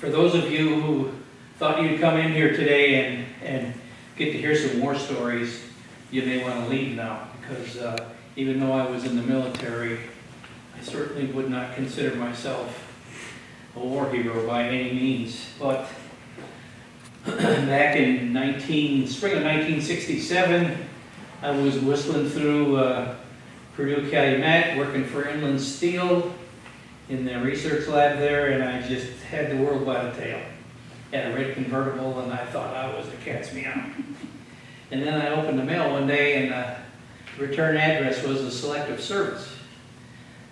For those of you who thought you'd come in here today and get to hear some war stories, you may want to leave now, because even though I was in the military, I certainly would not consider myself a war hero by any means. But back in spring of 1967, I was whistling through Purdue Calumet, working for Inland Steel in the research lab there, and I just had the world by the tail. Had a red convertible, and I thought I was the cat's meow. And then I opened the mail one day, and the return address was a selective service.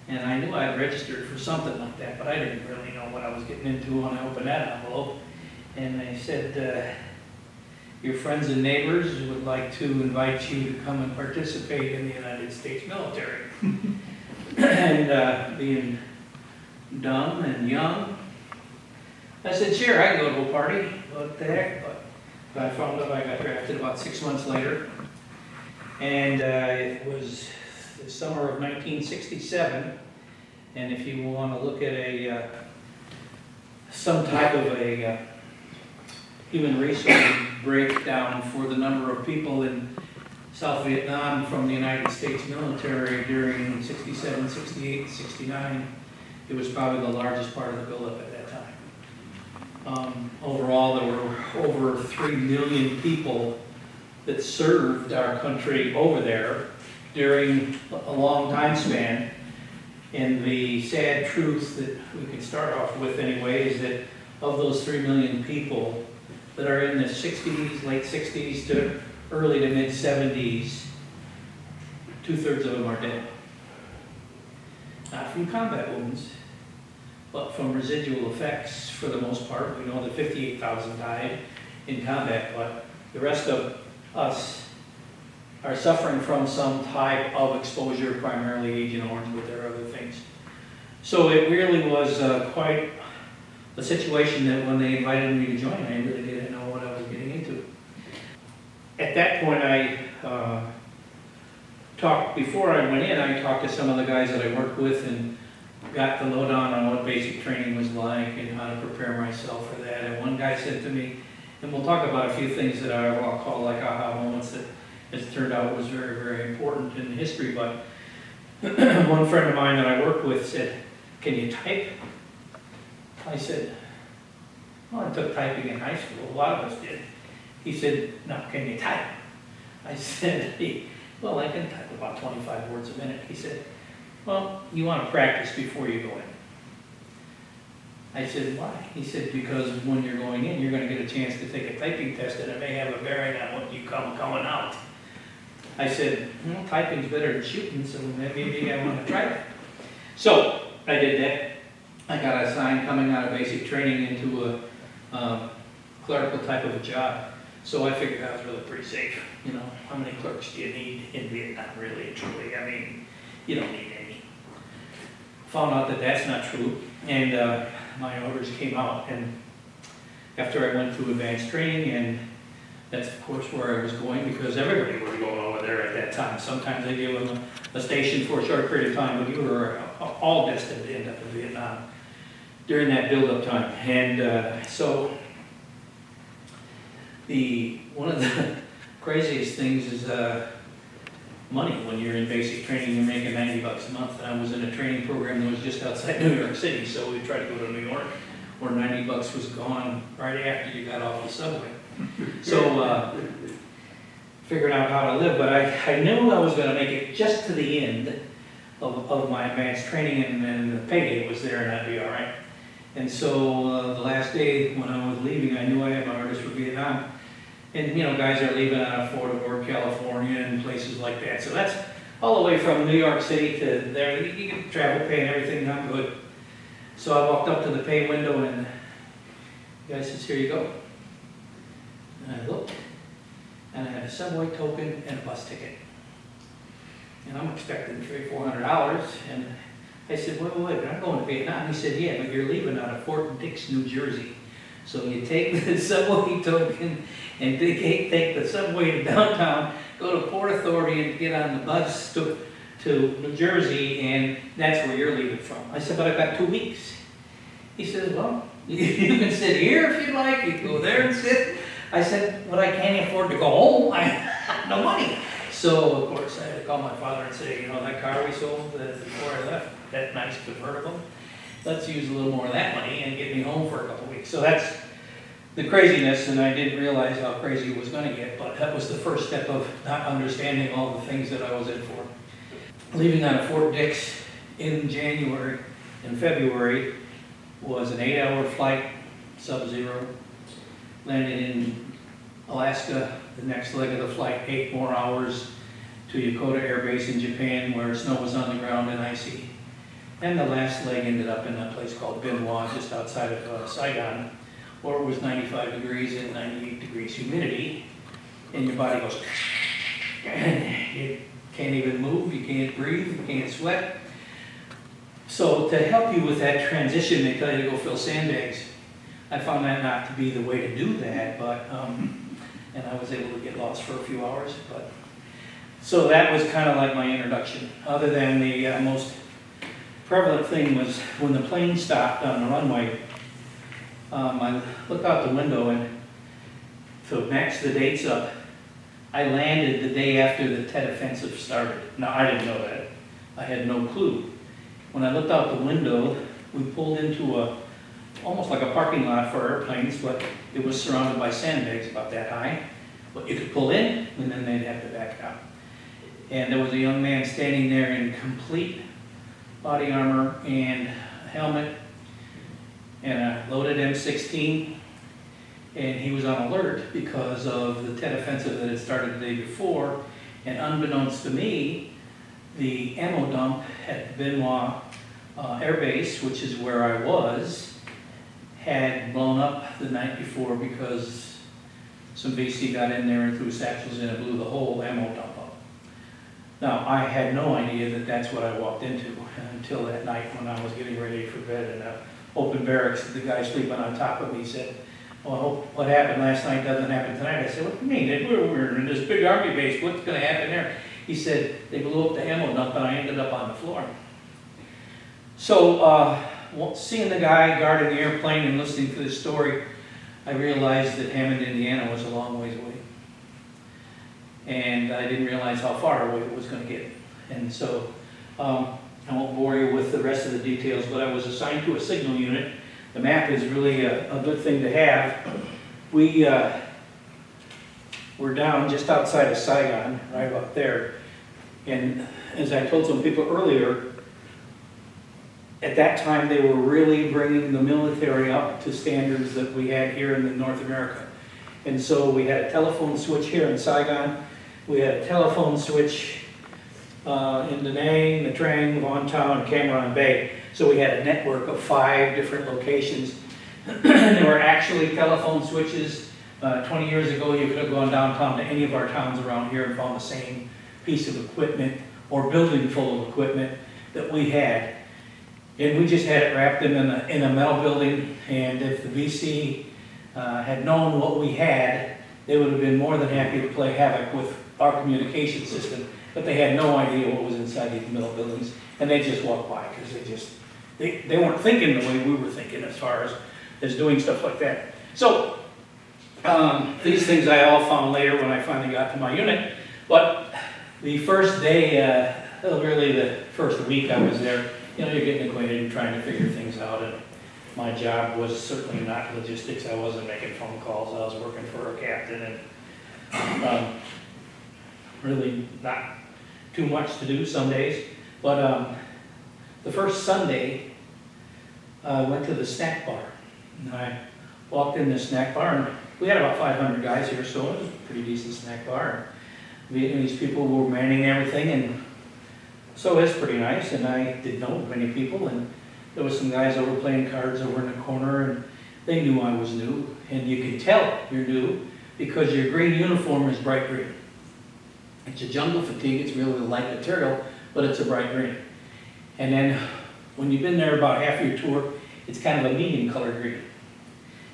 And I knew I'd registered for something like that, but I didn't really know what I was getting into when I opened that envelope. And they said, your friends and neighbors would like to invite you to come and participate in the United States military. And being dumb and young, I said, sure, I can go to a party. What the heck? But I found out I got drafted about 6 months later. And it was the summer of 1967. And if you want to look at some type of a human resource breakdown for the number of people in South Vietnam from the United States military during 67, 68, 69, it was probably the largest part of the buildup at that time. Overall, there were over 3 million people that served our country over there during a long time span. And the sad truth that we can start off with anyway is that of those 3 million people that are in the 60s, late 60s to early to mid 70s, 2/3 of them are dead. Not from combat wounds, but from residual effects for the most part. We know that 58,000 died in combat, but the rest of us are suffering from some type of exposure, primarily Agent Orange, but there are other things. So it really was quite a situation that when they invited me to join, I really didn't know what I was getting into. At that point, before I went in, I talked to some of the guys that I worked with and got the lowdown on what basic training was like and how to prepare myself for that. And one guy said to me, and we'll talk about a few things that I'll call like aha moments that, as it turned out, was very, very important in history. But one friend of mine that I worked with said, "Can you type?" I said, "Well, I took typing in high school. A lot of us did." He said, "No, can you type?" I said, "Well, I can type about 25 words a minute." He said, "Well, you want to practice before you go in." I said, "Why?" He said, "Because when you're going in, you're going to get a chance to take a typing test, and it may have a bearing on what you coming out." I said, "Well, typing's better than shooting, so maybe I want to try that." So I did that. I got assigned coming out of basic training into a clerical type of a job. So I figured I was really pretty safe. You know, how many clerks do you need in Vietnam, really and truly? I mean, you don't need any. Found out that that's not true, and my orders came out. And after I went through advanced training, and that's of course where I was going, because everybody was going over there at that time. Sometimes they give them a station for a short period of time, but you were all destined to end up in Vietnam during that build-up time. And so one of the craziest things is money. When you're in basic training, you're making $90 a month. And I was in a training program that was just outside New York City, so we tried to go to New York, where $90 was gone right after you got off the subway. So figured out how to live, but I knew I was going to make it just to the end of my advanced training, and the payday was there, and I'd be all right. And so the last day when I was leaving, I knew I had my orders for Vietnam. And you know, guys are leaving out of Fort Dix, California, and places like that. So that's all the way from New York City to there. You get travel pay and everything, not good. So I walked up to the pay window, and the guy says, "Here you go." And I looked, and I had a subway token and a bus ticket. And I'm expecting $300-400, and I said, wait, but I'm going to Vietnam. He said, "Yeah, but you're leaving out of Fort Dix, New Jersey. So you take the subway token and take the subway to downtown, go to Port Authority and get on the bus to New Jersey, and that's where you're leaving from." I said, "But I've got 2 weeks." He said, "Well, You can sit here if you'd like, you can go there and sit. I said, but I can't afford to go home, I have no money. So, of course, I had to call my father and say, you know, that car we sold before I left, that nice convertible, let's use a little more of that money and get me home for a couple of weeks. So that's the craziness, and I didn't realize how crazy it was gonna get, but that was the first step of not understanding all the things that I was in for. Leaving out of Fort Dix in January and February was an 8-hour flight, sub-zero. Landed in Alaska, the next leg of the flight, 8 more hours to Yokota Air Base in Japan, where snow was on the ground and icy. And the last leg ended up in a place called Binwa, just outside of Saigon, where it was 95 degrees and 98 degrees humidity, and your body goes, and you can't even move, you can't breathe, you can't sweat. So to help you with that transition, they tell you to go fill sandbags. I found that not to be the way to do that, but, and I was able to get lost for a few hours, but. So that was kind of like my introduction, other than the most prevalent thing was when the plane stopped on the runway, I looked out the window, and to match the dates up, I landed the day after the Tet Offensive started. Now, I didn't know that. I had no clue. When I looked out the window, we pulled into almost like a parking lot for airplanes, but it was surrounded by sandbags about that high. But you could pull in, and then they'd have to back out. And there was a young man standing there in complete body armor and a helmet and a loaded M16, and he was on alert because of the Tet Offensive that had started the day before, and unbeknownst to me, the ammo dump at Binwa Air Base, which is where I was, had blown up the night before because some VC got in there and threw satchels in and blew the whole ammo dump up. Now, I had no idea that that's what I walked into until that night when I was getting ready for bed in an open barracks. The guy sleeping on top of me said, well, I hope what happened last night doesn't happen tonight. I said, what do you mean? We're in this big army base. What's going to happen there? He said, they blew up the ammo dump and I ended up on the floor. So, seeing the guy guarding the airplane and listening to this story, I realized that Hammond, Indiana was a long ways away. And I didn't realize how far away it was going to get. And so, I won't bore you with the rest of the details, but I was assigned to a signal unit. The map is really a good thing to have. We were down just outside of Saigon, right up there. And as I told some people earlier, at that time they were really bringing the military up to standards that we had here in North America. And so we had a telephone switch here in Saigon. We had a telephone switch in Da Nang, Nha Trang, Vung Tau, and Cam Ranh Bay. So we had a network of 5 different locations. There were actually telephone switches. 20 years ago, you could have gone downtown to any of our towns around here and found the same piece of equipment or building full of equipment that we had. And we just had it wrapped in a metal building, and if the VC had known what we had, they would have been more than happy to play havoc with our communication system, but they had no idea what was inside these metal buildings, and they just walked by because they weren't thinking the way we were thinking as far as doing stuff like that. So these things I all found later when I finally got to my unit, but the first day, really the first week I was there, you know, you're getting acquainted and trying to figure things out, and my job was certainly not logistics. I wasn't making phone calls. I was working for a captain, and really not too much to do some days. But the first Sunday, I went to the snack bar. And I walked in the snack bar, and we had about 500 guys here, so it was a pretty decent snack bar. Vietnamese people were manning everything, and so it was pretty nice, and I didn't know many people, and there was some guys over playing cards over in the corner, and they knew I was new, and you can tell you're new because your green uniform is bright green. It's a jungle fatigue, it's really light material, but it's a bright green. And then when you've been there about half your tour, it's kind of a medium color green.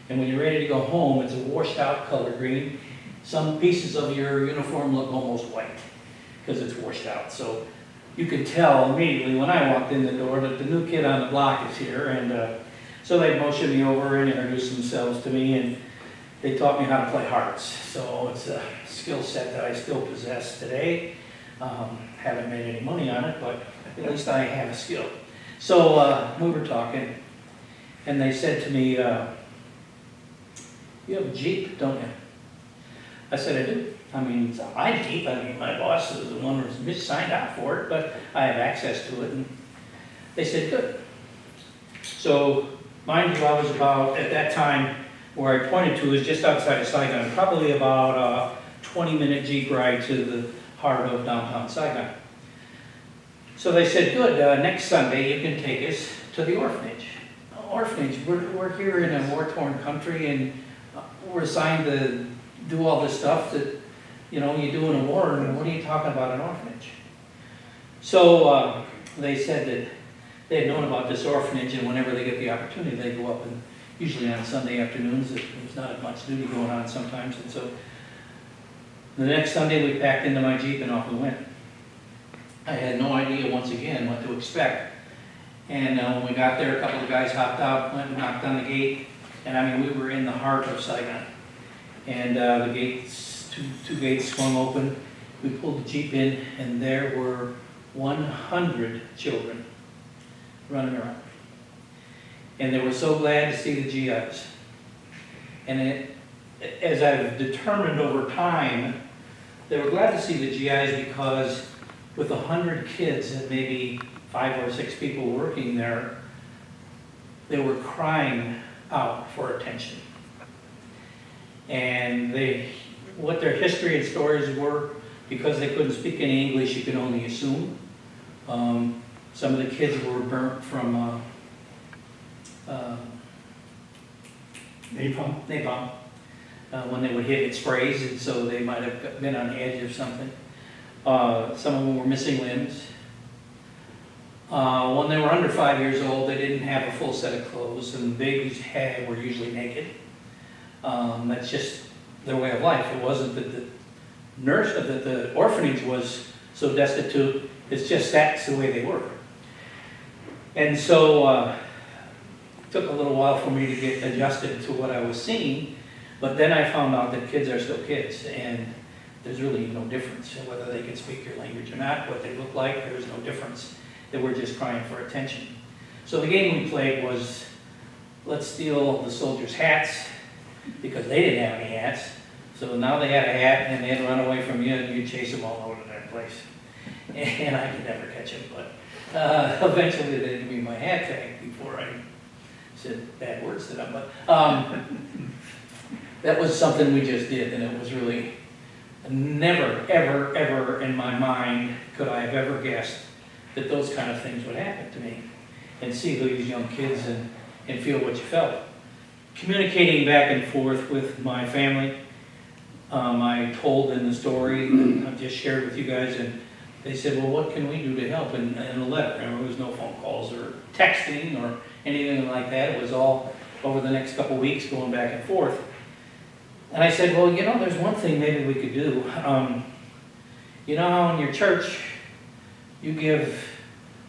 And when you're ready to go home, it's a washed out color green. Some pieces of your uniform look almost white because it's washed out. So you could tell immediately when I walked in the door that the new kid on the block is here. And So they motioned me over and introduced themselves to me, and they taught me how to play hearts. So it's a skill set that I still possess today. Haven't made any money on it, but at least I have a skill. So we were talking, and they said to me, you have a Jeep, don't you? I said, I do. I mean, it's a my Jeep. I mean, my boss is the one who's signed out for it, but I have access to it. And they said, good. So, mind you, I was about, at that time, where I pointed to is just outside of Saigon, probably about a 20-minute Jeep ride to the heart of downtown Saigon. So they said, good, next Sunday you can take us to the orphanage. Orphanage, we're here in a war-torn country, and we're assigned to do all this stuff that, you know, you do in a war, and what are you talking about an orphanage? So they said that they had known about this orphanage, and whenever they get the opportunity, they go up, and usually on Sunday afternoons, there's not as much duty going on sometimes, and so the next Sunday we packed into my Jeep and off we went. I had no idea, once again, what to expect. And when we got there, a couple of guys hopped out, went and knocked on the gate, and I mean, we were in the heart of Saigon. And the gates, two gates swung open. We pulled the Jeep in, and there were 100 children running around. And they were so glad to see the GIs. And as I've determined over time, they were glad to see the GIs because with 100 kids and maybe 5 or 6 people working there, they were crying out for attention. And what their history and stories were, because they couldn't speak any English, you could only assume. Some of the kids were burnt from napalm. When they would hit, it sprays, and so they might have been on the edge of something. Some of them were missing limbs. When they were under 5 years old, they didn't have a full set of clothes, and the babies were usually naked. That's just their way of life. It wasn't that the orphanage was so destitute. It's just that's the way they were. And so it took a little while for me to get adjusted to what I was seeing, but then I found out that kids are still kids, and there's really no difference whether they can speak your language or not, what they look like, there's no difference. They were just crying for attention. So the game we played was, let's steal the soldiers' hats, because they didn't have any hats. So now they had a hat, and they'd run away from you, and you'd chase them all over that place. And I could never catch them, but eventually they gave me my hat tag before I said bad words to them. But that was something we just did, and it was really never, ever, ever in my mind could I have ever guessed that those kind of things would happen to me, and see these young kids and feel what you felt. Communicating back and forth with my family, I told in the story that I've just shared with you guys, and they said, well, what can we do to help? In a letter. There was no phone calls or texting or anything like that. It was all over the next couple weeks going back and forth. And I said, well, you know, there's one thing maybe we could do. You know how in your church you give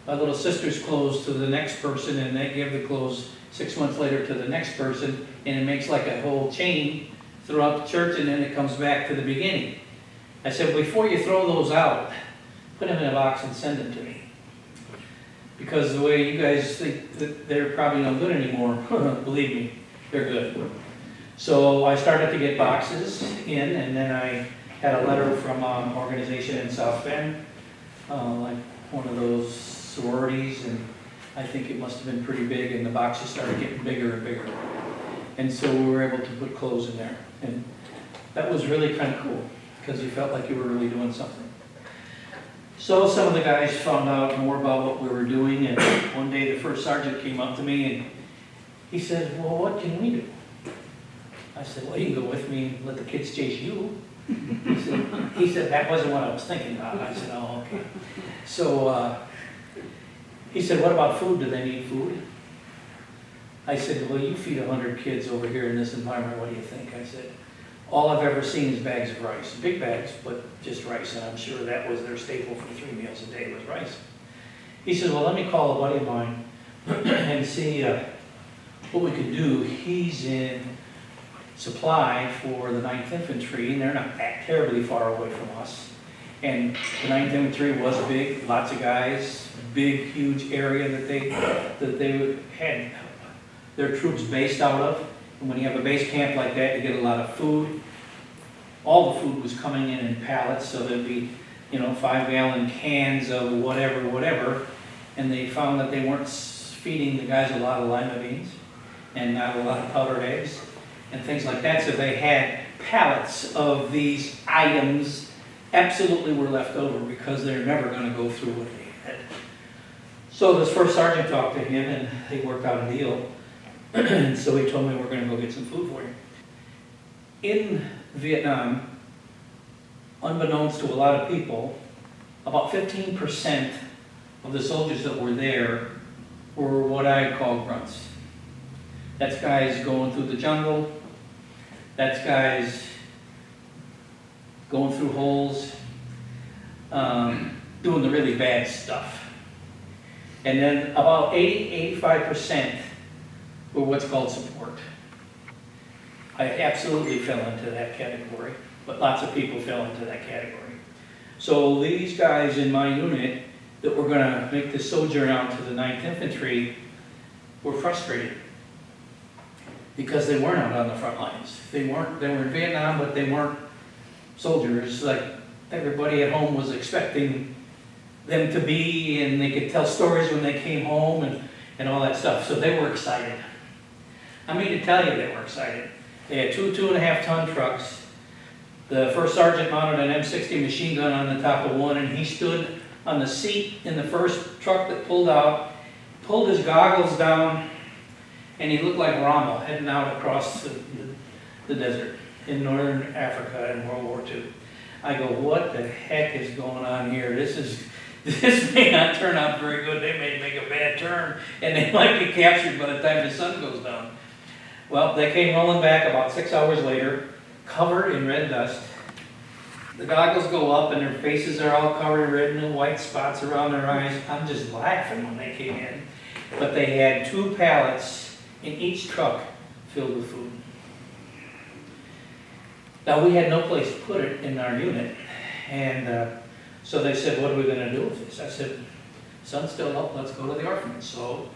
a little sister's clothes to the next person, and they give the clothes 6 months later to the next person, and it makes like a whole chain throughout the church, and then it comes back to the beginning. I said, before you throw those out, put them in a box and send them to me. Because the way you guys think that they're probably no good anymore, believe me, they're good. So I started to get boxes in, and then I had a letter from an organization in South Bend, like one of those sororities, and I think it must have been pretty big, and the boxes started getting bigger and bigger. And so we were able to put clothes in there. And that was really kind of cool, because you felt like you were really doing something. So some of the guys found out more about what we were doing, and one day the first sergeant came up to me and he said, well, what can we do? I said, well, you can go with me and let the kids chase you. He said, that wasn't what I was thinking about. I said, oh, okay. So he said, what about food? Do they need food? I said, well, you feed 100 kids over here in this environment. What do you think? I said, all I've ever seen is bags of rice. Big bags, but just rice. And I'm sure that was their staple for 3 meals a day was rice. He said, well, let me call a buddy of mine and see what we could do, he's in supply for the 9th Infantry, and they're not that terribly far away from us. And the 9th Infantry was big, lots of guys, big, huge area that they had their troops based out of. And when you have a base camp like that, you get a lot of food. All the food was coming in pallets, so there'd be, 5-gallon cans of whatever. And they found that they weren't feeding the guys a lot of lima beans and not a lot of powdered eggs and things like that. So they had pallets of these items absolutely were left over because they're never going to go through what they had. So this first sergeant talked to him and they worked out a deal. And so he told me, we're going to go get some food for you. In Vietnam, unbeknownst to a lot of people, about 15% of the soldiers that were there were what I call grunts. That's guys going through the jungle. That's guys going through holes, doing the really bad stuff. And then about 85% were what's called support. I absolutely fell into that category, but lots of people fell into that category. So these guys in my unit that were going to make the sojourn out to the 9th Infantry were frustrated because they weren't out on the front lines. They were in Vietnam, but they weren't soldiers like everybody at home was expecting them to be, and they could tell stories when they came home and all that stuff. So they were excited. I mean to tell you they were excited. They had 2.5-ton trucks. The first sergeant mounted an M60 machine gun on the top of one, and he stood on the seat in the first truck that pulled out, pulled his goggles down, and he looked like Rommel heading out across the desert in northern Africa in World War II. I go, what the heck is going on here? This may not turn out very good. They may make a bad turn, and they might get captured by the time the sun goes down. Well, they came rolling back about 6 hours later, covered in red dust. The goggles go up, and their faces are all covered in red and white spots around their eyes. I'm just laughing when they came in. But they had 2 pallets in each truck filled with food. Now, we had no place to put it in our unit, and so they said, what are we going to do with this? I said, sun's still up, let's go to the orphanage. So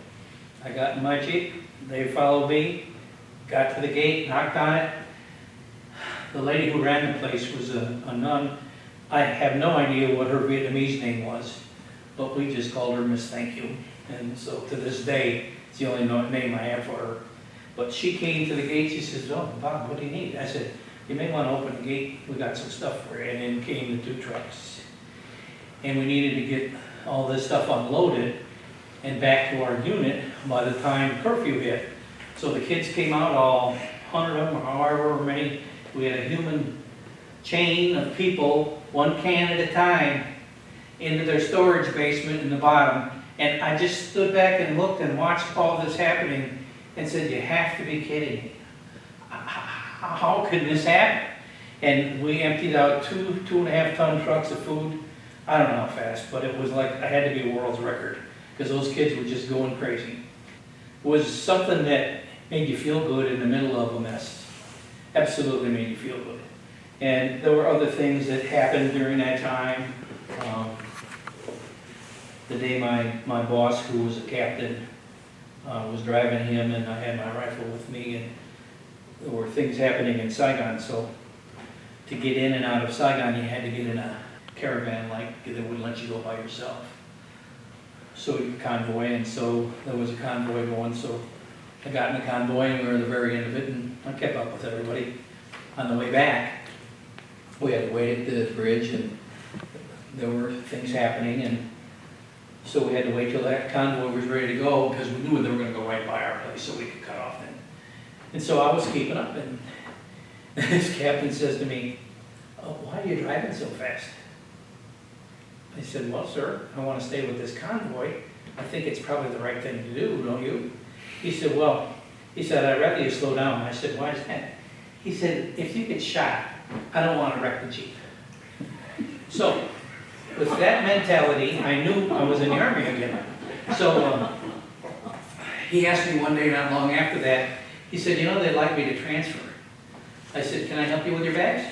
I got in my Jeep, they followed me, got to the gate, knocked on it. The lady who ran the place was a nun. I have no idea what her Vietnamese name was, but we just called her Miss Thank You. And so to this day, it's the only name I have for her. But she came to the gate, she says, oh, Bob, what do you need? I said, you may want to open the gate, we got some stuff for you. And in came the 2 trucks. And we needed to get all this stuff unloaded and back to our unit by the time curfew hit. So the kids came out, all 100 of them, or however many. We had a human chain of people, 1 can at a time, into their storage basement in the bottom. And I just stood back and looked and watched all this happening and said, you have to be kidding me. How could this happen? And we emptied out 2.5-ton trucks of food. I don't know how fast, but it was like I had to be a world's record because those kids were just going crazy. It was something that made you feel good in the middle of a mess. Absolutely made you feel good. And there were other things that happened during that time. The day my boss, who was a captain, was driving him, and I had my rifle with me, and there were things happening in Saigon. So to get in and out of Saigon, you had to get in a caravan, like they wouldn't let you go by yourself. So you convoy, and so there was a convoy going. So I got in the convoy, and we were at the very end of it, and I kept up with everybody. On the way back, we had to wait at the bridge, and there were things happening, and so we had to wait till that convoy was ready to go because we knew they were going to go right by our place, so we could cut off then. And so I was keeping up, and this captain says to me, oh, why are you driving so fast? I said, well, sir, I want to stay with this convoy. I think it's probably the right thing to do, don't you? He said, well, I'd rather you slow down. I said, why is that? He said, if you get shot, I don't want to wreck the Jeep. So with that mentality, I knew I was in the Army again. So he asked me one day not long after that, he said, you know, they'd like me to transfer. I said, can I help you with your bags?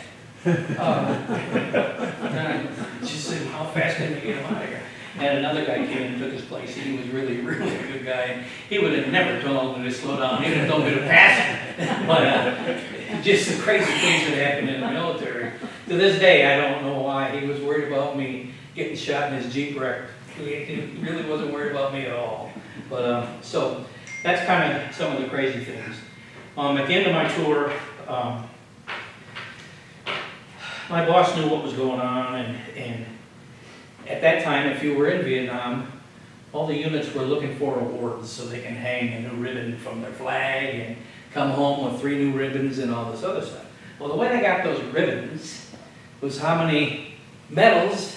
She said, how fast can we get him out of here? And another guy came and took his place. He was really, really a good guy. And he would have never told me to slow down. He would have told me to pass him. But just the crazy things that happened in the military. To this day, I don't know why. He was worried about me getting shot in his Jeep wreck. He really wasn't worried about me at all. But so that's kind of some of the crazy things. At the end of my tour, my boss knew what was going on, and at that time, if you were in Vietnam, all the units were looking for awards so they can hang a new ribbon from their flag and come home with 3 new ribbons and all this other stuff. Well, the way they got those ribbons was how many medals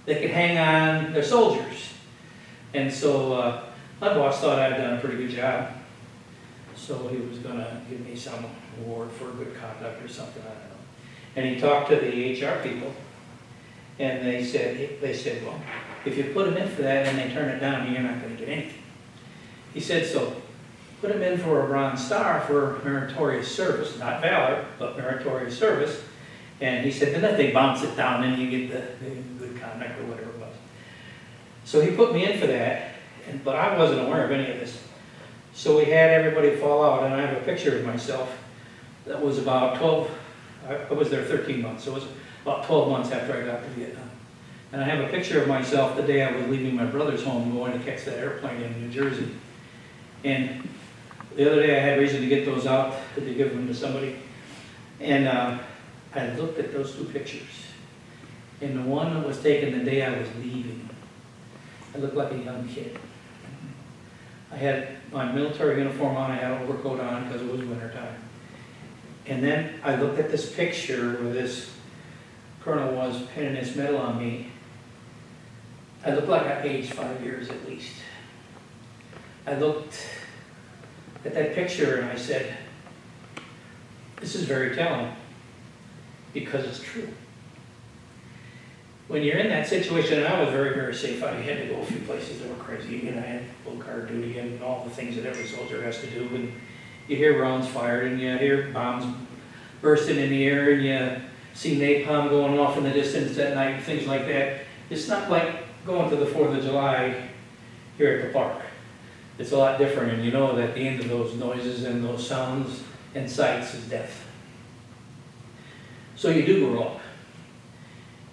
they could hang on their soldiers. And so my boss thought I'd done a pretty good job. So he was going to give me some award for good conduct or something, I don't know. And he talked to the HR people, and they said, well, if you put him in for that and they turn it down, you're not going to get anything. He said, so put him in for a Bronze Star for meritorious service, not valor, but meritorious service. And he said, then if they bounce it down, then you get the good conduct or whatever it was. So he put me in for that, but I wasn't aware of any of this. So we had everybody fall out, and I have a picture of myself that was about 12, I was there 13 months, so it was about 12 months after I got to Vietnam. And I have a picture of myself the day I was leaving my brother's home going to catch that airplane in New Jersey. And the other day I had reason to get those out to give them to somebody. And I looked at those 2 pictures. And the one that was taken the day I was leaving, I looked like a young kid. I had my military uniform on, I had an overcoat on because it was wintertime. And then I looked at this picture where this colonel was pinning his medal on me. I looked like I aged 5 years at least. I looked at that picture and I said, this is very telling because it's true. When you're in that situation, and I was very, very safe. I had to go a few places that were crazy, and I had full guard duty and all the things that every soldier has to do. And you hear rounds fired, and you hear bombs bursting in the air, and you see napalm going off in the distance at night, things like that. It's not like going to the 4th of July here at the park. It's a lot different, and you know that the end of those noises and those sounds and sights is death. So you do grow up.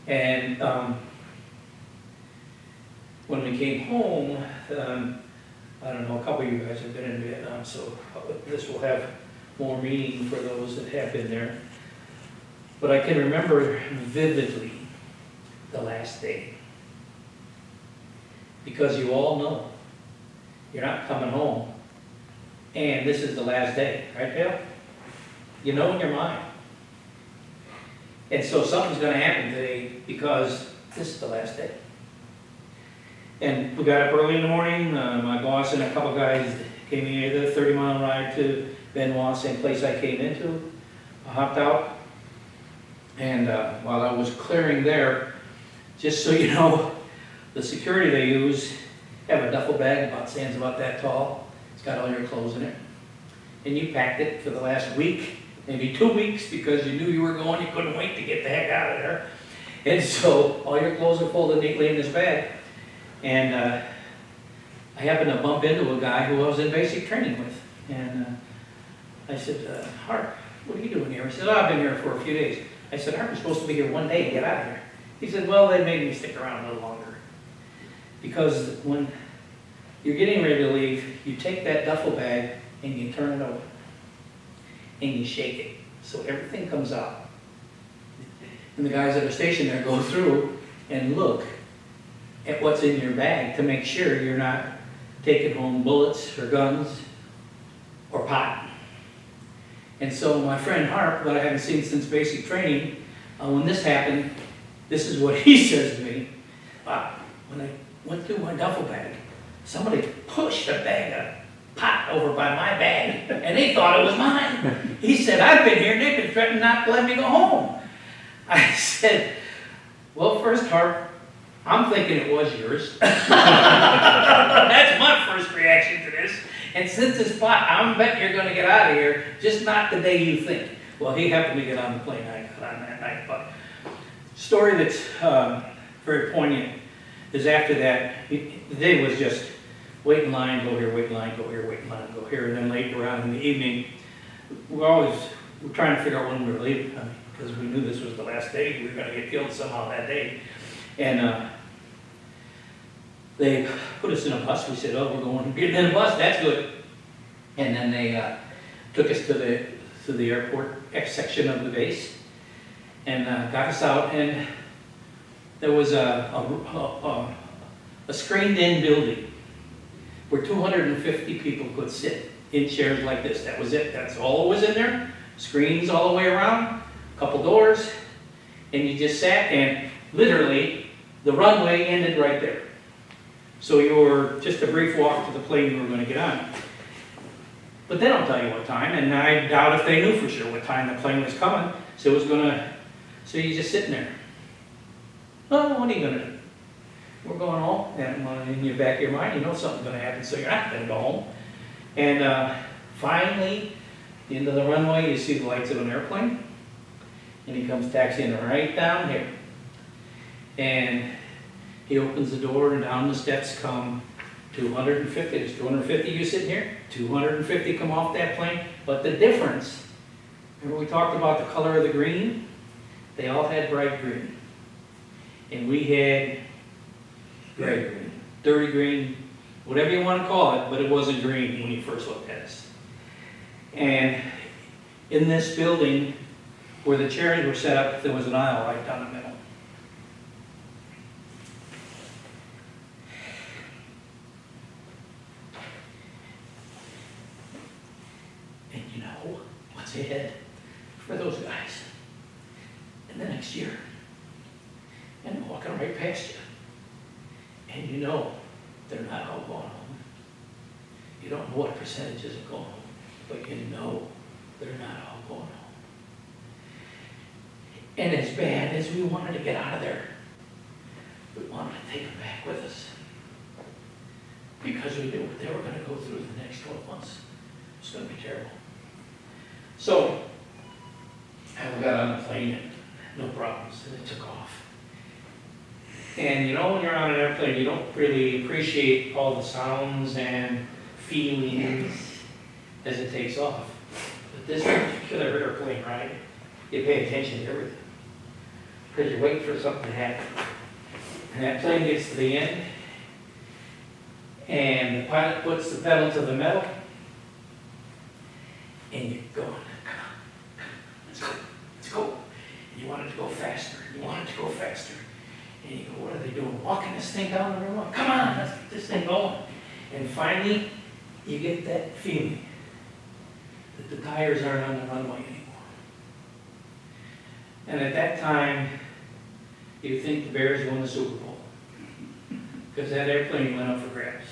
And when we came home, I don't know, a couple of you guys have been in Vietnam, so this will have more meaning for those that have been there. But I can remember vividly the last day. Because you all know you're not coming home. And this is the last day, right, Dale? You know in your mind. And so something's going to happen today because this is the last day. And we got up early in the morning. My boss and a couple guys gave me the 30-mile ride to Benoit, same place I came into. I hopped out. And while I was clearing there, just so you know, the security they use have a duffel bag stands about that tall. It's got all your clothes in it. And you packed it for the last week. Maybe 2 weeks because you knew you were going, you couldn't wait to get the heck out of there. And so all your clothes are folded neatly in this bag. And I happened to bump into a guy who I was in basic training with. And I said, Harp, what are you doing here? He said, oh, I've been here for a few days. I said, Harp, you're supposed to be here one day and get out of here. He said, well, they made me stick around a little longer. Because when you're getting ready to leave, you take that duffel bag and you turn it over. And you shake it so everything comes out. And the guys that are stationed there go through and look at what's in your bag to make sure you're not taking home bullets or guns or pot. And so my friend Harp, that I haven't seen since basic training, when this happened, this is what he says to me. When I went through my duffel bag, somebody pushed a bag of pot over by my bag, and they thought it was mine. He said, I've been here, and they've been threatening not to let me go home. I said, well, first, Harp, I'm thinking it was yours. That's my first reaction to this. And since it's hot, I'm betting you're gonna get out of here, just not the day you think. Well, he happened to get on the plane I got on that night, but story that's very poignant is after that, the day was just wait in line, go here, wait in line, go here, wait in line, go here, and then later on in the evening, we're trying to figure out when we were leaving, because we knew this was the last day, we were gonna get killed somehow that day. And they put us in a bus, we said, oh, we're getting in a bus, that's good. And then they took us to the airport X section of the base, and got us out, and there was a screened-in building where 250 people could sit in chairs like this. That was it. That's all that was in there. Screens all the way around, a couple doors, and you just sat, and literally the runway ended right there. So you were just a brief walk to the plane you were going to get on. But they don't tell you what time, and I doubt if they knew for sure what time the plane was coming. So so you're just sitting there. Oh, what are you going to do? We're going home, and in your back of your mind, you know something's going to happen, so you're not going to go home. And finally, into the runway, you see the lights of an airplane, and he comes taxiing right down here. And he opens the door, and down the steps come 250. There's 250 you sitting here, 250 come off that plane. But the difference, remember we talked about the color of the green? They all had bright green. And we had gray green, dirty green, whatever you want to call it, but it wasn't green when you first looked at us. And in this building, where the chairs were set up, there was an aisle right down the middle. And you know what's ahead for those guys in the next year. And they're walking right past you. And you know they're not all going home. You don't know what percentages are going home, but you know they're not all going home. And as bad as we wanted to get out of there, we wanted to take them back with us. Because we knew what they were going to go through the next 12 months. It's going to be terrible. So, I got on the plane and no problems, and it took off. And you know, when you're on an airplane, you don't really appreciate all the sounds and feelings as it takes off. But this particular airplane ride, you pay attention to everything. Because you're waiting for something to happen. And that plane gets to the end, and the pilot puts the pedal to the metal, and you're going, let's go, let's go. And you want it to go faster, you want it to go faster. And you go, what are they doing? Walking this thing down the runway? Come on, let's get this thing going. And finally, you get that feeling that the tires aren't on the runway anymore. And at that time, you think the Bears won the Super Bowl. Because that airplane went up for grabs.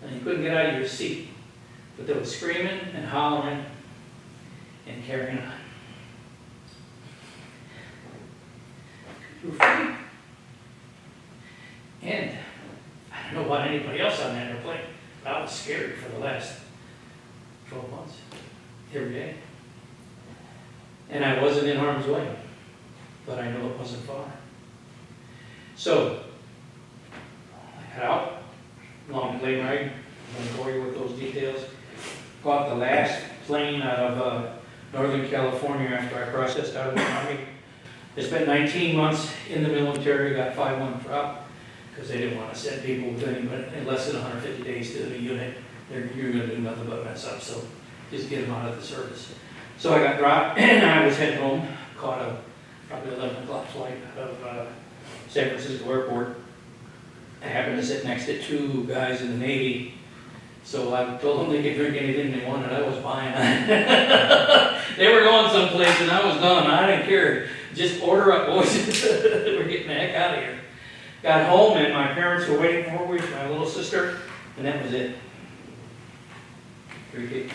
And you couldn't get out of your seat. But they were screaming and hollering and carrying on. You were free. And I don't know about anybody else on that airplane, but I was scared for the last 12 months, every day. And I wasn't in harm's way, but I know it wasn't far. So, I got out, long plane ride, I'm going to bore you with those details. Caught the last plane out of Northern California after I processed out of the Army. I spent 19 months in the military, got 5-1 drop, because they didn't want to send people with in less than 150 days to the unit. You're going to do nothing but mess up, so just get them out of the service. So I got dropped, and I was heading home, caught a probably 11 o'clock flight out of San Francisco Airport. I happened to sit next to 2 guys in the Navy, so I told them they could drink anything they wanted. I was buying. They were going someplace, and I was done. I didn't care. Just order up, boys. We're getting the heck out of here. Got home, and my parents were waiting for me, my little sister, and that was it. 3 kids.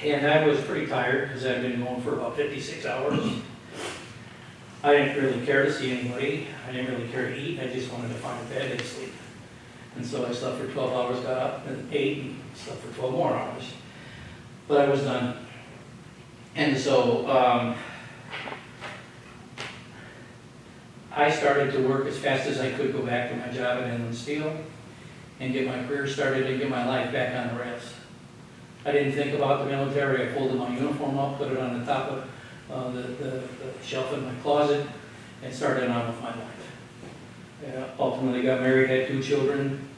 And I was pretty tired, because I'd been going for about 56 hours. I didn't really care to see anybody. I didn't really care to eat. I just wanted to find a bed and sleep. And so I slept for 12 hours, got up and ate, and slept for 12 more hours. But I was done. And so I started to work as fast as I could, go back to my job at Inland Steel and get my career started and get my life back on the rails. I didn't think about the military. I folded my uniform up, put it on the top of the shelf in my closet, and started on with my life. Ultimately got married, had 2 children,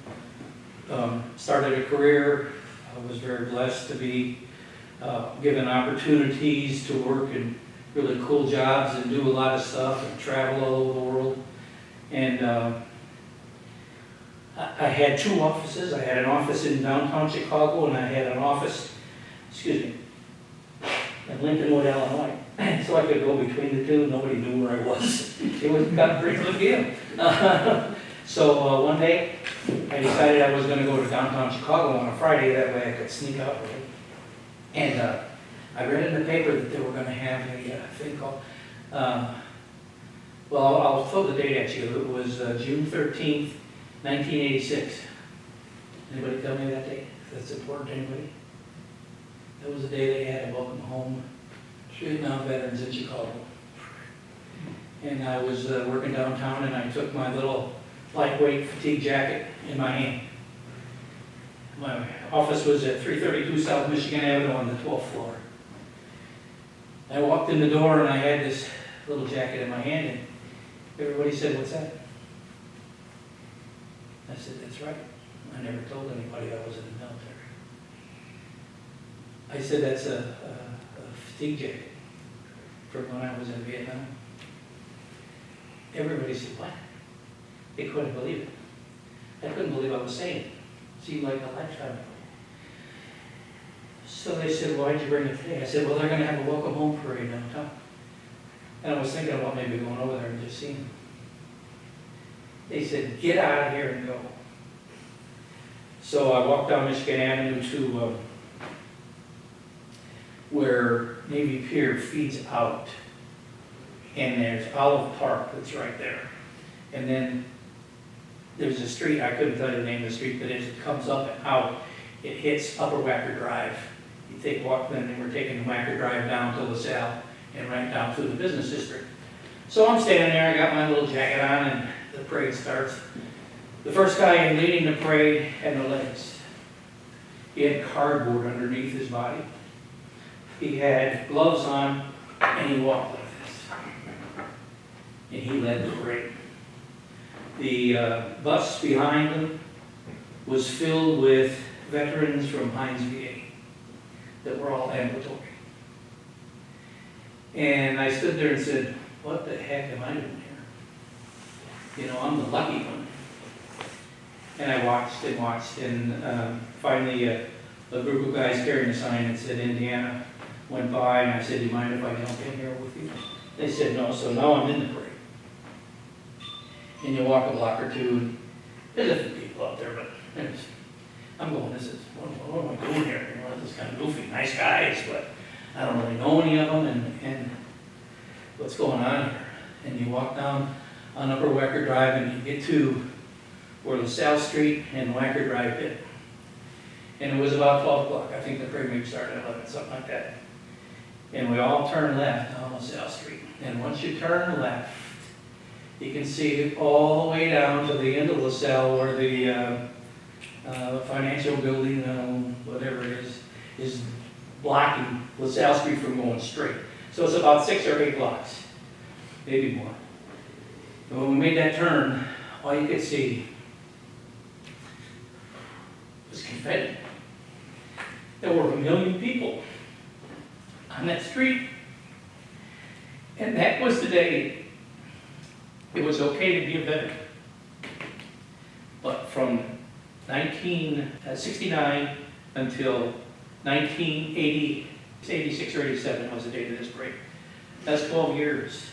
started a career. I was very blessed to be given opportunities to work in really cool jobs and do a lot of stuff and travel all over the world. And I had 2 offices. I had an office in downtown Chicago, and I had an office, in Lincolnwood, Illinois. So I could go between the two. Nobody knew where I was. It was kind of a pretty good deal. So one day, I decided I was going to go to downtown Chicago on a Friday. That way I could sneak out. And I read in the paper that they were going to have a thing called, well, I'll throw the date at you. It was June 13th, 1986. Anybody tell me that date? If that's important to anybody? That was the day they had a welcome home Vietnam veterans in Chicago. And I was working downtown, and I took my little lightweight fatigue jacket in my hand. My office was at 332 South Michigan Avenue on the 12th floor. I walked in the door, and I had this little jacket in my hand, and everybody said, "What's that?" I said, "That's right. I never told anybody I was in the military." I said, "That's a fatigue jacket from when I was in Vietnam." Everybody said, "What?" They couldn't believe it. I couldn't believe I was saying it. It seemed like a lifetime ago. So they said, "Why'd you bring it today?" I said, "Well, they're going to have a welcome home parade downtown." And I was thinking about maybe going over there and just seeing them. They said, "Get out of here and go." So I walked down Michigan Avenue to where Navy Pier feeds out. And there's Olive Park that's right there. And then there's a street, I couldn't tell you the name of the street, but as it comes up and out, it hits Upper Wacker Drive. You take walk, then they were taking Wacker Drive down to LaSalle and right down through the business district. So I'm standing there, I got my little jacket on, and the parade starts. The first guy leading the parade had no legs. He had cardboard underneath his body. He had gloves on, and he walked like this. And he led the parade. The bus behind him was filled with veterans from Heinz VA that were all ambulatory. And I stood there and said, "What the heck am I doing here? You know, I'm the lucky one." And I watched and watched, and finally a group of guys carrying a sign that said Indiana went by, and I said, "Do you mind if I jump in here with you?" They said no, so now I'm in the parade. And you walk a block or two, and there's a few people out there, but I'm going, what am I doing here? You know, this is kind of goofy, nice guys, but I don't really know any of them, and what's going on here? And you walk down on Upper Wacker Drive, and you get to where LaSalle Street and Wacker Drive hit. And it was about 12 o'clock. I think the parade maybe started at 11, something like that. And we all turned left on LaSalle Street. And once you turn left, you can see it all the way down to the end of LaSalle where the financial building, whatever it is blocking LaSalle Street from going straight. So it's about 6 or 8 blocks, maybe more. And when we made that turn, all you could see was confetti. There were 1 million people on that street. And that was the day it was okay to be a veteran. But from 1969 until 1980, 86 or 87 was the date of this break. That's 12 years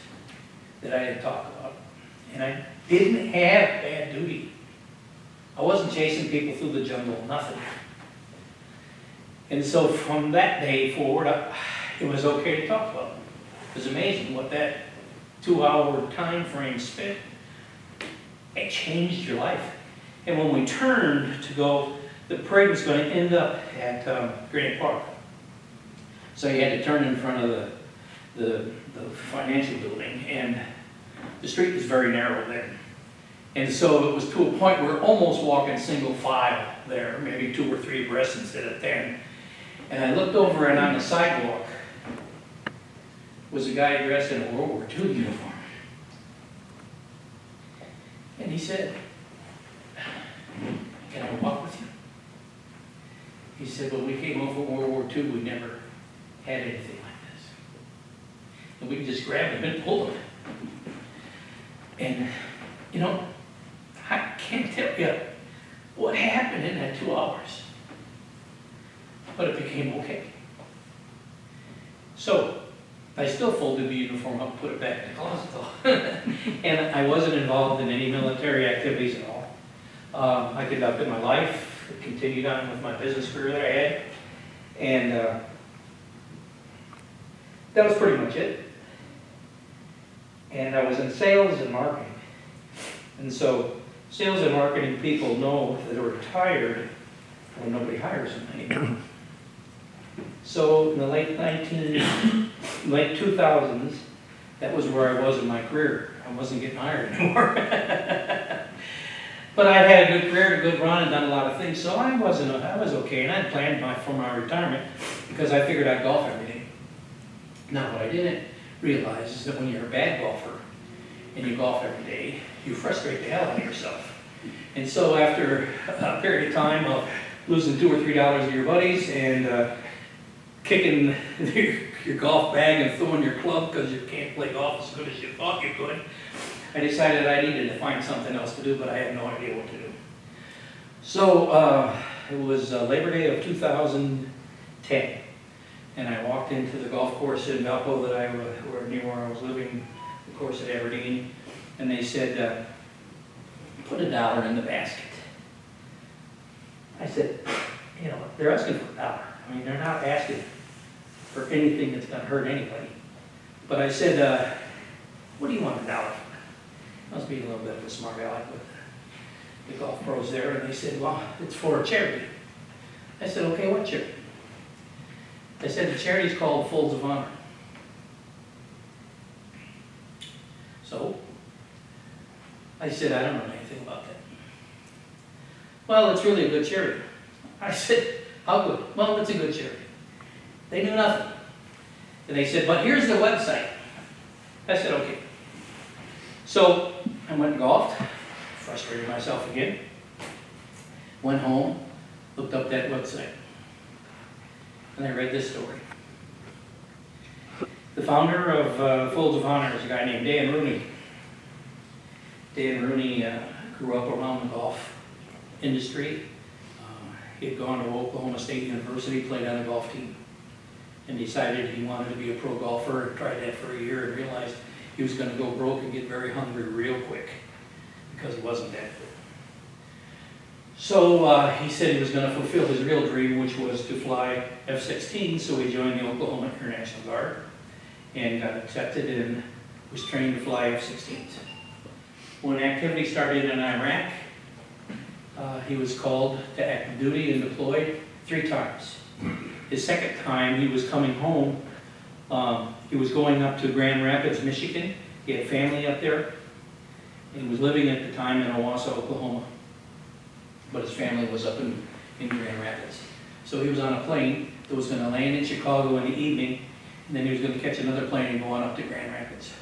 that I didn't talk about. And I didn't have bad duty. I wasn't chasing people through the jungle, nothing. And so from that day forward, it was okay to talk about it. It was amazing what that 2-hour time frame spent. It changed your life. And when we turned to go, the parade was going to end up at Granite Park. So you had to turn in front of the financial building, and the street was very narrow there. And so it was to a point where we're almost walking single file there, maybe 2 or 3 abreast instead of 10. And I looked over, and on the sidewalk was a guy dressed in a World War II uniform. And he said, "Can I walk with you?" He said, "When we came over World War II, we never had anything like this." And we just grabbed him and pulled him. And, you know, I can't tell you what happened in that 2 hours. But it became okay. So, I still folded the uniform up and put it back in the closet though. And I wasn't involved in any military activities at all. I conducted my life, continued on with my business career that I had, and that was pretty much it. And I was in sales and marketing. And so, sales and marketing people know that they're retired when nobody hires them anymore. So in the late 2000s, that was where I was in my career. I wasn't getting hired anymore. But I'd had a good career, a good run, and done a lot of things, so I was okay. And I'd planned for my retirement because I figured I'd golf every day. Now what I didn't realize is that when you're a bad golfer and you golf every day, you frustrate the hell out of yourself. And so after a period of time of losing $2 or $3 to your buddies and kicking your golf bag and throwing your club because you can't play golf as good as you thought you could, I decided I needed to find something else to do, but I had no idea what to do. So it was Labor Day of 2010, and I walked into the golf course in Valpo that near where I was living, the course at Aberdeen, and they said, "Put $1 in the basket." I said, you know, they're asking for $1. I mean, they're not asking for anything that's going to hurt anybody. But I said, "What do you want $1 for?" I was being a little bit of a smart aleck with the golf pros there, and they said, "Well, it's for a charity." I said, "Okay, what charity?" They said, "The charity's called Folds of Honor." So, I said, "I don't know anything about that." "Well, it's really a good charity." I said, "How good?" "Well, it's a good charity." They knew nothing. And they said, "But here's the website." I said, "Okay." So I went and golfed, frustrated myself again, went home, looked up that website, and I read this story. The founder of Folds of Honor is a guy named Dan Rooney. Dan Rooney grew up around the golf industry. He had gone to Oklahoma State University, played on a golf team, and decided he wanted to be a pro golfer, and tried that for a year and realized he was going to go broke and get very hungry real quick because he wasn't that good. So he said he was going to fulfill his real dream, which was to fly F-16, so he joined the Oklahoma Air National Guard and got accepted and was trained to fly F-16s. When activity started in Iraq, he was called to active duty and deployed 3 times. His second time, he was coming home. He was going up to Grand Rapids, Michigan. He had family up there. He was living at the time in Owasso, Oklahoma. But his family was up in Grand Rapids. So he was on a plane that was going to land in Chicago in the evening, and then he was going to catch another plane and go on up to Grand Rapids.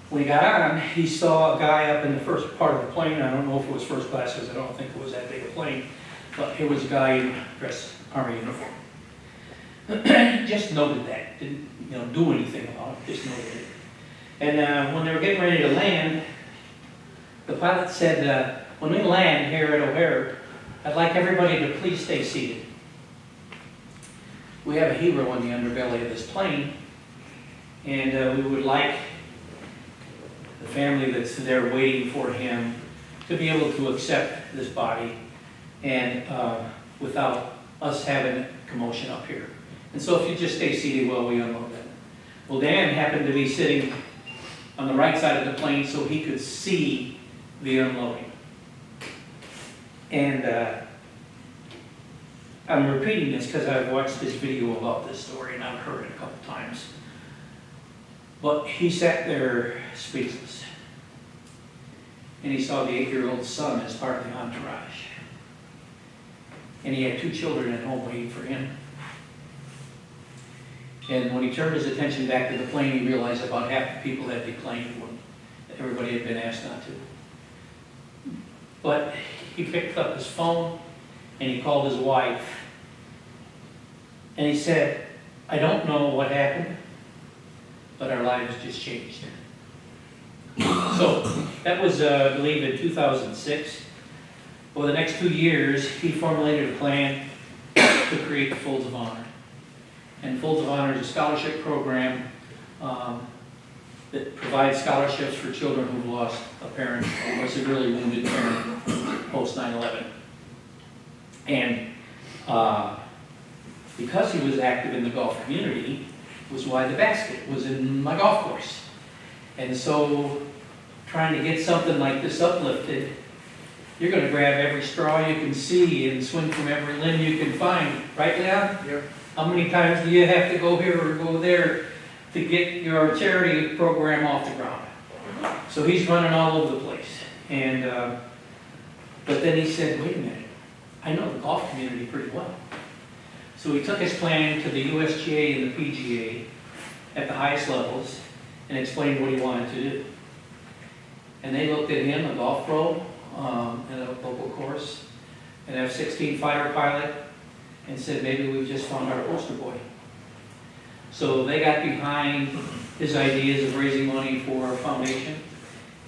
When he got on, he saw a guy up in the first part of the plane. I don't know if it was first class because I don't think it was that big a plane, but here was a guy dressed Army uniform. Just noted that, didn't do anything about it, just noted it. And when they were getting ready to land, the pilot said, "When we land here at O'Hare, I'd like everybody to please stay seated. We have a hero in the underbelly of this plane, and we would like the family that's there waiting for him to be able to accept this body and without us having commotion up here. And so if you just stay seated while we unload it." Well, Dan happened to be sitting on the right side of the plane so he could see the unloading. And I'm repeating this because I've watched this video about this story and I've heard it a couple times. But he sat there speechless. And he saw the 8-year-old son as part of the entourage. And he had 2 children at home waiting for him. And when he turned his attention back to the plane, he realized about half the people had declined when everybody had been asked not to. But he picked up his phone and he called his wife. And he said, I don't know what happened, but our lives just changed. So that was, I believe, in 2006. Over the next 2 years, he formulated a plan to create the Folds of Honor. And Folds of Honor is a scholarship program that provides scholarships for children who've lost a parent or a severely wounded parent post 9/11. And because he was active in the golf community, was why the basket was in my golf course. And so, trying to get something like this uplifted, you're going to grab every straw you can see and swing from every limb you can find. Right, Leon? Yep. How many times do you have to go here or go there to get your charity program off the ground? So he's running all over the place. And but then he said, wait a minute, I know the golf community pretty well. So he took his plan to the USGA and the PGA at the highest levels and explained what he wanted to do. And they looked at him, a golf pro, at a local course, an F-16 fighter pilot, and said, maybe we've just found our poster boy. So they got behind his ideas of raising money for a foundation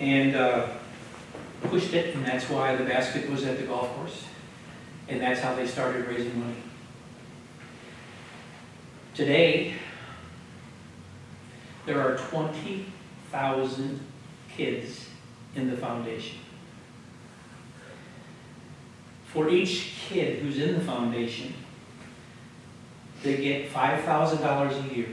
and pushed it, and that's why the basket was at the golf course. And that's how they started raising money. Today, there are 20,000 kids in the foundation. For each kid who's in the foundation, they get $5,000 a year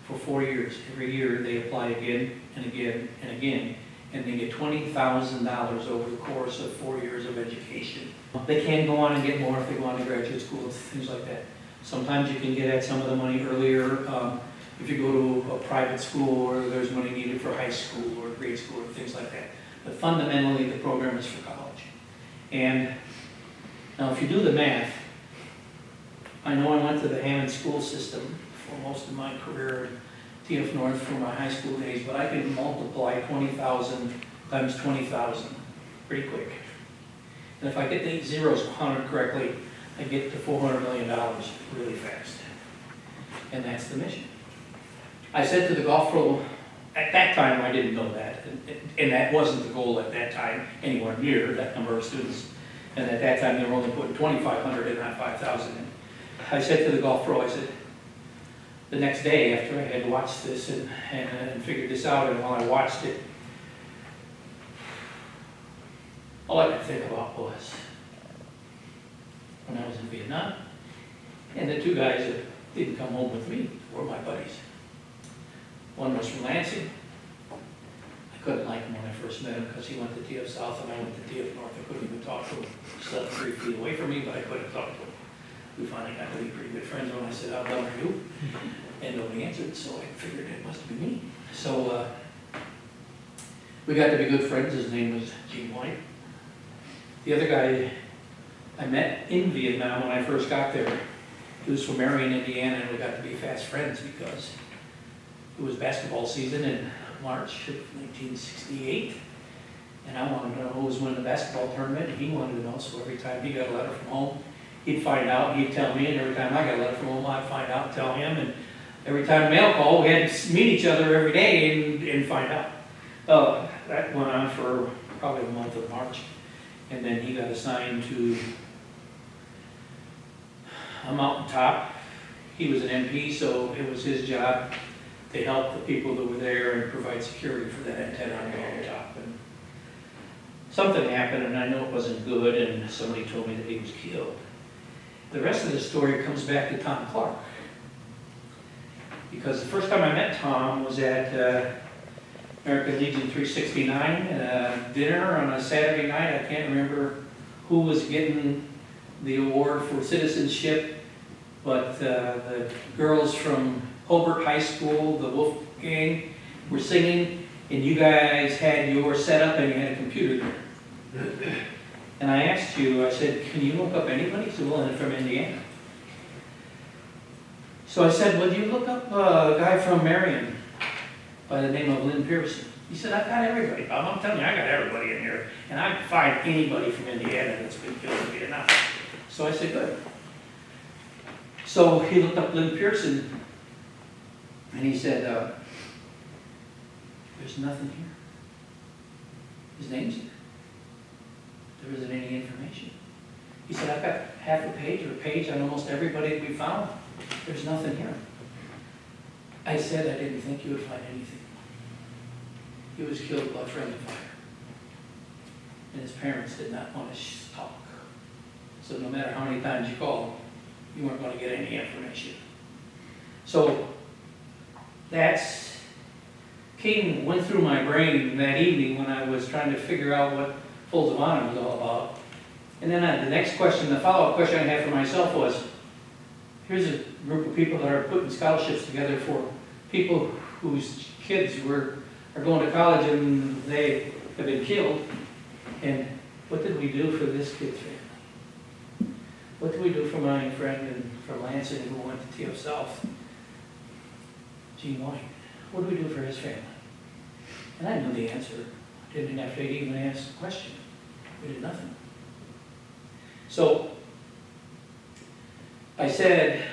for 4 years. Every year they apply again and again and again, and they get $20,000 over the course of 4 years of education. They can go on and get more if they go on to graduate school, things like that. Sometimes you can get at some of the money earlier if you go to a private school or there's money needed for high school or grade school or things like that. But fundamentally, the program is for college. And now if you do the math, I know I went to the Hammond school system for most of my career at TF North for my high school days, but I can multiply 20,000 times 20,000 pretty quick. And if I get the zeros counted correctly, I get to $400 million really fast. And that's the mission. I said to the golf pro, at that time I didn't know that, and that wasn't the goal at that time, anywhere near that number of students. And at that time they were only putting 2,500 in, not 5,000 in. I said to the golf pro, I said, the next day after I had watched this and figured this out, and while I watched it, all I could think about was when I was in Vietnam, and the 2 guys that didn't come home with me were my buddies. One was from Lansing. I couldn't like him when I first met him because he went to TF South and I went to TF North. I couldn't even talk to him. He slept 3 feet away from me, but I couldn't talk to him. We finally got to be pretty good friends when I said, how dumb are you? And nobody answered, so I figured it must be me. So we got to be good friends. His name was Gene White. The other guy I met in Vietnam when I first got there. He was from Marion, Indiana, and we got to be fast friends because it was basketball season in March of 1968. And I wanted to know who was winning the basketball tournament, and he wanted to know, so every time he got a letter from home, he'd find out, he'd tell me, and every time I got a letter from home, I'd find out and tell him, and every time mail call, we had to meet each other every day and find out. That went on for probably the month of March, and then he got assigned to a mountaintop. He was an MP, so it was his job to help the people that were there and provide security for that antenna on the mountaintop. And something happened, and I know it wasn't good, and somebody told me that he was killed. The rest of the story comes back to Tom Clark. Because the first time I met Tom was at American Legion 369 dinner on a Saturday night. I can't remember who was getting the award for citizenship, but the girls from Hobart High School, the Wolf Gang, were singing, and you guys had yours set up and you had a computer there. And I asked you, I said, can you look up anybody? He said, well, they're from Indiana. So I said, well, you look up a guy from Marion by the name of Lynn Pearson. He said, I've got everybody, Bob. I'm telling you, I got everybody in here. And I can find anybody from Indiana that's been killed in Vietnam. So I said, good. So he looked up Lynn Pearson, and he said, there's nothing here. His name's here. There isn't any information. He said, I've got half a page or a page on almost everybody that we found. There's nothing here. I said I didn't think you would find anything. He was killed by friendly fire. And his parents did not want to talk. So no matter how many times you called, you weren't going to get any information. So that's went through my brain that evening when I was trying to figure out what Folds of Honor was all about. And then the next question, the follow-up question I had for myself was, here's a group of people that are putting scholarships together for people whose kids are going to college and they have been killed. And what did we do for this kid's family? What did we do for my friend from Lansing who went to TF South, Gene White? What did we do for his family? And I knew the answer. I didn't have to even ask the question. We did nothing. So I said,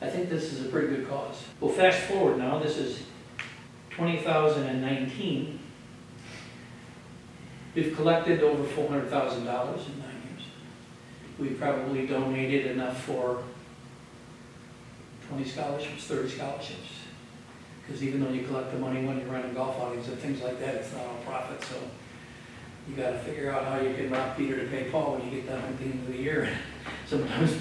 I think this is a pretty good cause. Well, fast forward now, this is 2019. We've collected over $400,000 in 9 years. We've probably donated enough for 20 scholarships, 30 scholarships. Because even though you collect the money when you're running golf outings and things like that, it's not all profit. So you got to figure out how you can rob Peter to pay Paul when you get done at the end of the year. Sometimes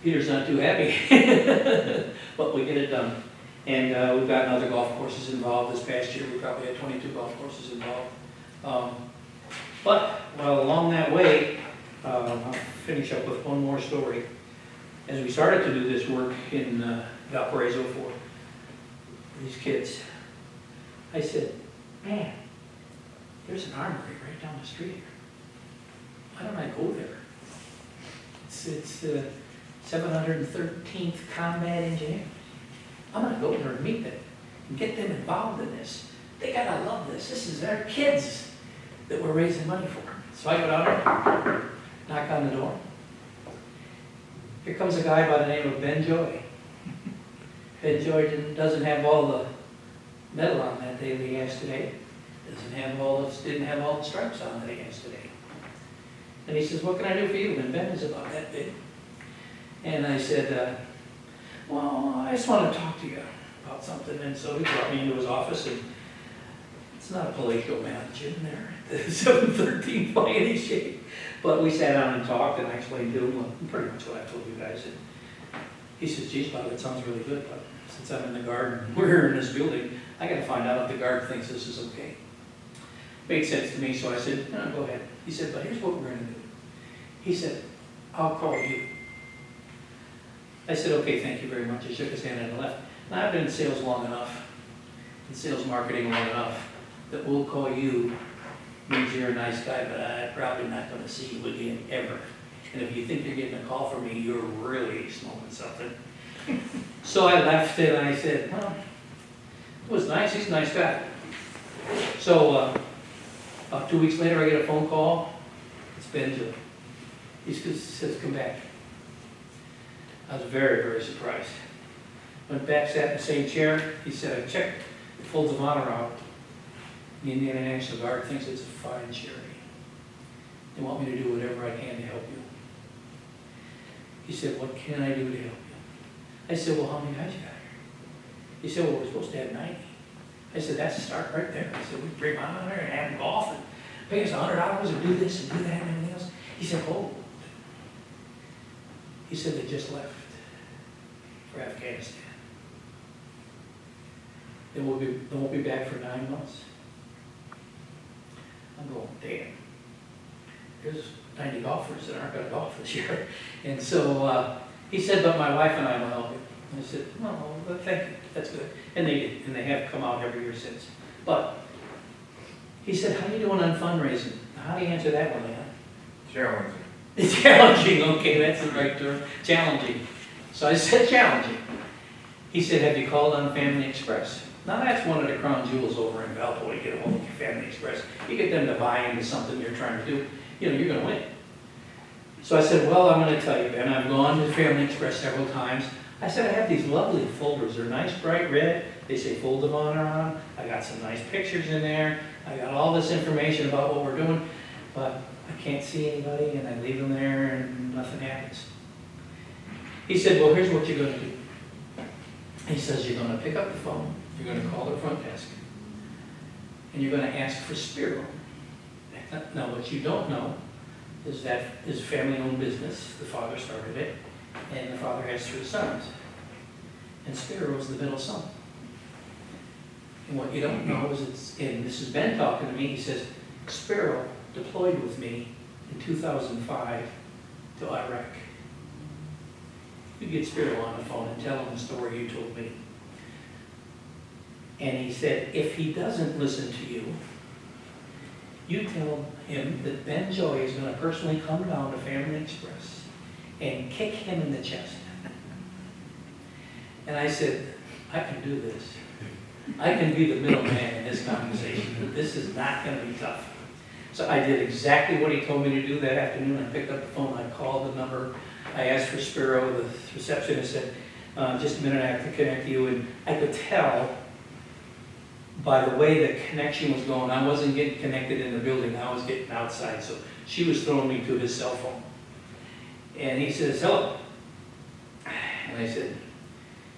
Peter's not too happy, but we get it done. And we've gotten other golf courses involved. This past year we probably had 22 golf courses involved. But along that way, I'll finish up with one more story. As we started to do this work in Valparaiso for these kids, I said, man, there's an armory right down the street here. Why don't I go there? It's the 713th Combat Engineers. I'm going to go there and meet them and get them involved in this. They got to love this. This is their kids that we're raising money for. So I go down there, knock on the door. Here comes a guy by the name of Ben Joy. Ben Joy doesn't have all the metal on that day that he has today. Didn't have all the stripes on that he has today. And he says, what can I do for you? And Ben is about that big. And I said, well, I just want to talk to you about something. And so he brought me into his office, and it's not a palatial mansion there at the 713th by any shape. But we sat down and talked, and I explained to him pretty much what I told you guys. And he says, geez, Bob, that sounds really good, but since I'm in the garden, we're in this building, I got to find out if the guard thinks this is okay. Made sense to me, so I said, no, go ahead. He said, but here's what we're going to do. He said, I'll call you. I said, okay, thank you very much. He shook his hand and left. Now, I've been in sales long enough, in sales marketing long enough, that we'll call you means you're a nice guy, but I'm probably not going to see you again ever. And if you think you're getting a call from me, you're really smoking something. So I left and I said, well, it was nice. He's a nice guy. So about 2 weeks later, I get a phone call. It's Ben Joy. He says, come back. I was very, very surprised. Went back, sat in the same chair. He said, I checked the Folds of Honor out. The Indiana National Guard thinks it's a fine charity. They want me to do whatever I can to help you. He said, what can I do to help you? I said, well, how many guys you got here? He said, well, we're supposed to have 90. I said, that's a start right there. I said, we bring them on there and have them golf and pay us $100 and do this and do that and everything else. He said, hold. He said, they just left for Afghanistan. They won't be back for 9 months. I'm going, damn. there's 90 golfers that aren't gonna golf this year. And so, he said, but my wife and I will help you. And I said, oh, well, thank you, that's good. And they did, and they have come out every year since. But, he said, how are you doing on fundraising? How do you answer that one, Leon? Challenging. Challenging, okay, that's the right term, challenging. So I said challenging. He said, have you called on Family Express? Now that's one of the crown jewels over in Valpo, you get a hold of Family Express. You get them to buy into something you're trying to do, you know, you're gonna win. So I said, well, I'm gonna tell you, Ben, I've gone to Family Express several times. I said, I have these lovely folders, they're nice bright red, they say Fold of Honor on them. I got some nice pictures in there, I got all this information about what we're doing, but I can't see anybody, and I leave them there and nothing happens. He said, well, here's what you're gonna do. He says, you're gonna pick up the phone, you're gonna call the front desk, and you're gonna ask for Spiro. Now, what you don't know is that is a family-owned business. The father started it, and the father has 3 sons. And Spiro's the middle son. And what you don't know is and this is Ben talking to me, he says, Spiro deployed with me in 2005 to Iraq. You get Spiro on the phone and tell him the story you told me. And he said, if he doesn't listen to you, you tell him that Ben Joy is going to personally come down to Family Express and kick him in the chest. And I said, I can do this. I can be the middleman in this conversation. This is not going to be tough. So I did exactly what he told me to do that afternoon. I picked up the phone, I called the number, I asked for Spiro. The receptionist said, just a minute, I have to connect you. And I could tell by the way the connection was going, I wasn't getting connected in the building, I was getting outside. So she was throwing me to his cell phone. And he says, hello. And I said,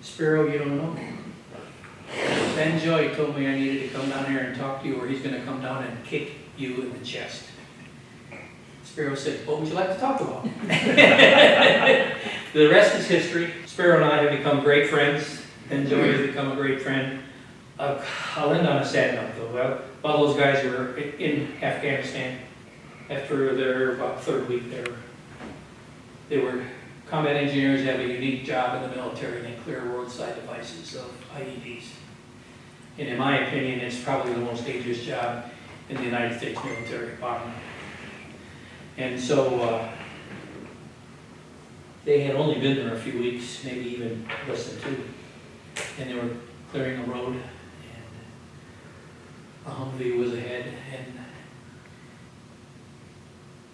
Spiro, you don't know me. Ben Joy told me I needed to come down here and talk to you, or he's going to come down and kick you in the chest. Spiro said, what would you like to talk about? The rest is history. Spiro and I have become great friends. Ben Joy has become a great friend. I'll end on a sad note, though. Well, all those guys were in Afghanistan after their about 3rd week there. They were combat engineers, have a unique job in the military, and they clear roadside devices of IEDs. And in my opinion, it's probably the most dangerous job in the United States military, bottom line. And so they had only been there a few weeks, maybe even less than 2. And they were clearing a road, and a Humvee was ahead. And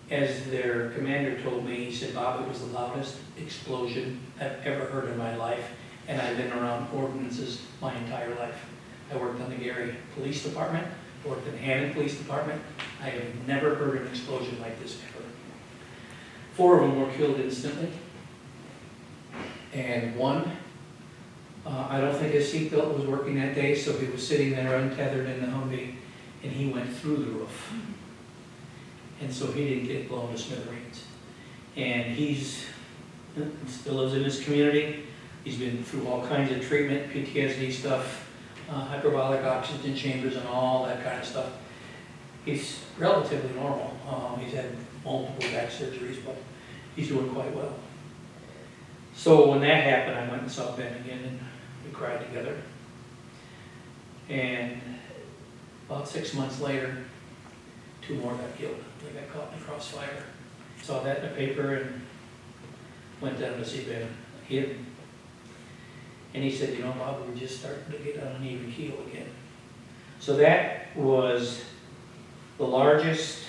as their commander told me, he said, Bob, it was the loudest explosion I've ever heard in my life, and I've been around ordinances my entire life. I worked on the Gary Police Department, worked in the Hammond Police Department. I have never heard an explosion like this ever. 4 of them were killed instantly, and one, I don't think his seatbelt was working that day, so he was sitting there untethered in the Humvee, and he went through the roof. And so he didn't get blown to smithereens. And he's still lives in his community. He's been through all kinds of treatment, PTSD stuff, hyperbolic oxygen chambers and all that kind of stuff. He's relatively normal. He's had multiple back surgeries, but he's doing quite well. So when that happened, I went and saw Ben again, and we cried together. And about 6 months later, 2 more got killed. They got caught in the crossfire. Saw that in the paper and went down to see Ben hit. And he said, you know, Bob, we're just starting to get on an even keel again. So that was the largest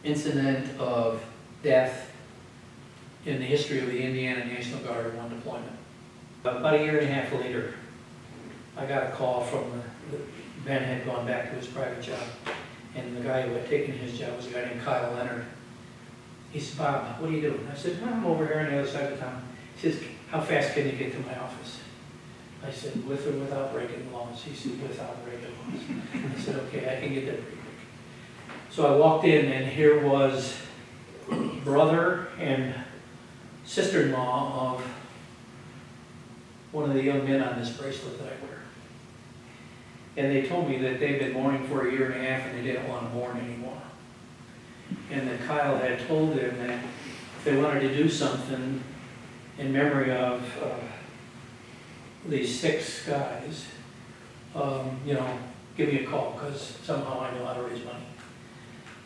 incident of death in the history of the Indiana National Guard in one deployment. About a year and a half later, I got a call from Ben had gone back to his private job, and the guy who had taken his job was a guy named Kyle Leonard. He said, Bob, what are you doing? I said, I'm over here on the other side of town. He says, how fast can you get to my office? I said, with or without breaking laws? He said, without breaking laws. I said, okay, I can get there pretty quick. So I walked in, and here was brother and sister-in-law of one of the young men on this bracelet that I wear. And they told me that they'd been mourning for a year and a half and they didn't want to mourn anymore. and that Kyle had told them that if they wanted to do something in memory of these 6 guys, give me a call, because somehow I know how to raise money.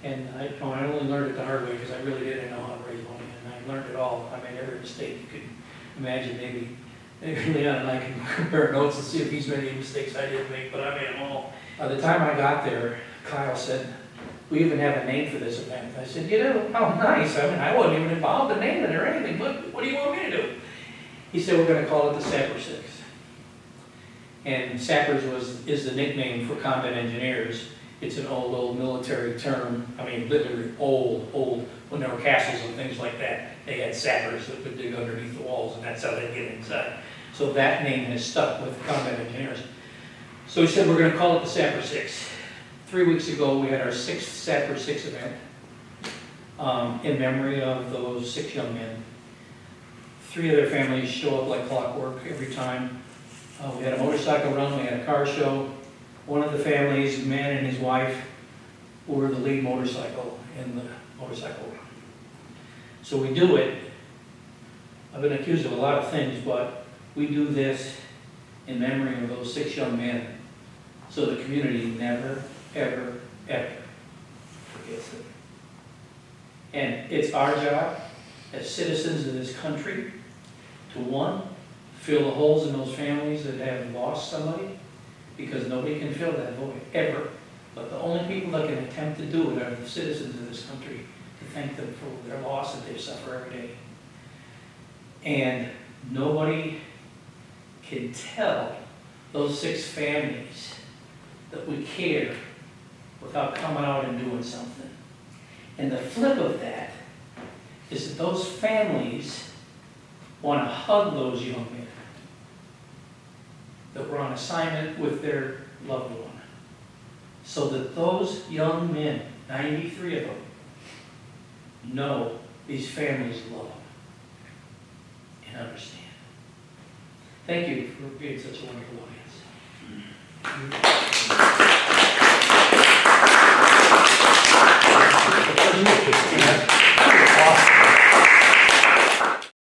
And I only learned it the hard way, because I really didn't know how to raise money, and I learned it all. I made every mistake you could imagine. Maybe Leon and I can compare notes and see if he's made any mistakes I didn't make, but I made them all. By the time I got there, Kyle said, "We even have a name for this event." I said, "You do? How nice." I mean, I wasn't even involved in naming it or anything, but what do you want me to do? He said, "We're going to call it the Sapper 6. And Sappers is the nickname for combat engineers. It's an old military term. I mean, literally old. When there were castles and things like that, they had sappers that would dig underneath the walls, and that's how they'd get inside. So that name has stuck with combat engineers. So he said, we're going to call it the Sapper 6. 3 weeks ago, we had our 6th Sapper 6 event in memory of those 6 young men. 3 of their families show up like clockwork every time. We had a motorcycle run, we had a car show. One of the families, man and his wife, were the lead motorcycle in the motorcycle run. So we do it. I've been accused of a lot of things, but we do this in memory of those 6 young men, so the community never, ever forgets it. And it's our job as citizens of this country to, 1, fill the holes in those families that have lost somebody, because nobody can fill that void, ever. But the only people that can attempt to do it are the citizens of this country, to thank them for their loss that they suffer every day. And nobody can tell those 6 families that we care without coming out and doing something. And the flip of that is that those families want to hug those young men that were on assignment with their loved one, so that those young men, 93 of them, know these families love them and understand. Thank you for being such a wonderful audience.